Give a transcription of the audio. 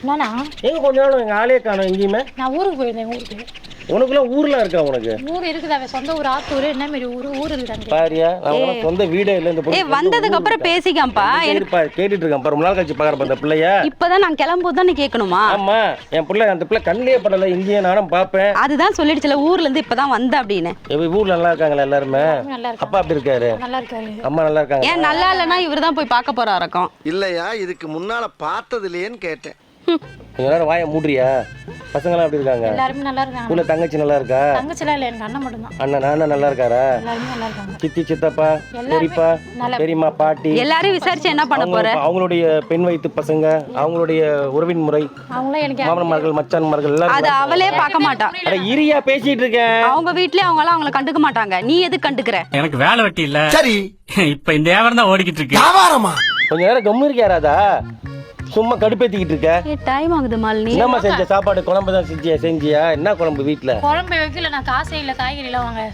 நானா எங்க கொஞ்ச நாள் எங்க ஆளே காணோம் எங்கேயுமே. நான் ஊருக்கு போயிருந்தேன். ஊருக்கு உனக்குலாம் ஊர்லாம் இருக்கா உனக்கு? ஊர் இருக்குது. அவன் சொந்த ஊர் ஆத்தூர். என்ன மாரி ஊர் இருக்குதாங்க பாரியா நான் சொந்த வீடே இல்ல. இந்த ஏய் வந்ததுக்கு அப்புறம் பேசிக்காம்பா. கேட்டுட்டு இருக்கேன் பாரு. ரொம்ப நாள் கழிச்சு பாக்குறப்ப அந்த பிள்ளைய. இப்பதான் நான் கிளம்பும்போது தான் நீ கேட்கணுமா? ஆமா என் பிள்ளை அந்த பிள்ளை கண்ணிலே படல. இங்கேயே நானும் பாப்பேன். அதுதான் சொல்லிடுச்சுல ஊர்ல இருந்து இப்பதான் வந்த அப்படின்னு. ஊர்ல நல்லா இருக்காங்களா எல்லாருமே? நல்லா இருக்காங்க. அப்பா அப்படி இருக்காரு? நல்லா இருக்காரு. அம்மா நல்லா இருக்காங்க. ஏன் நல்லா இல்லைன்னா இவர் தான் போய் பார்க்க போறா இருக்கும். இல்லையா இதுக்கு முன்னால பார்த்தது இல்லையேன்னு கேட்டேன். கொஞ்ச நேரம் வாயை மூடுறியா? பசங்களாம் எப்படி இருக்காங்க? எல்லாருமே நல்லா இருக்காங்க. உள்ள தங்கச்சி நல்லா இருக்கா? தங்கச்சிலாம் இல்லை, எனக்கு அண்ணன் மட்டும்தான். அண்ணன் நல்லா இருக்காரா? எல்லாருமே நல்லா இருக்காங்க. சித்தி சித்தப்பா பெரியப்பா பெரியம்மா பாட்டி எல்லாரும் விசாரிச்சு என்ன பண்ண போற? அவங்களுடைய பெண் வயிற்று பசங்க, அவங்களுடைய உறவின் முறை, அவங்களாம் எனக்கு மாமன்மார்கள் மச்சான்மார்கள் அது எல்லாரும். அவளே பார்க்க மாட்டா. அட இரியா பேசிட்டு இருக்கேன். அவங்க வீட்லயே அவங்க எல்லாம் அவங்கள கண்டுக்க மாட்டாங்க. நீ எதுக்கு கண்டுக்கிற? எனக்கு வேலை வெட்டி இல்ல. சரி இப்ப இந்த வியாபாரம் தான் ஓடிக்கிட்டு இருக்கு. வியாபாரமா? கொஞ்ச நேரம் கம்மு இருக்கியாராதா? சும்மா கடுப்பேத்திக்கிட்டு இருக்க. டைம் ஆகுது மாலினி. என்னம்மா செஞ்ச சாப்பாடு? குழம்பு தான் செஞ்சியா? என்ன குழம்பு வீட்டுல? குழம்பு வைக்கல. நான் காசே இல்லை, காய்கறி எல்லாம் வாங்க.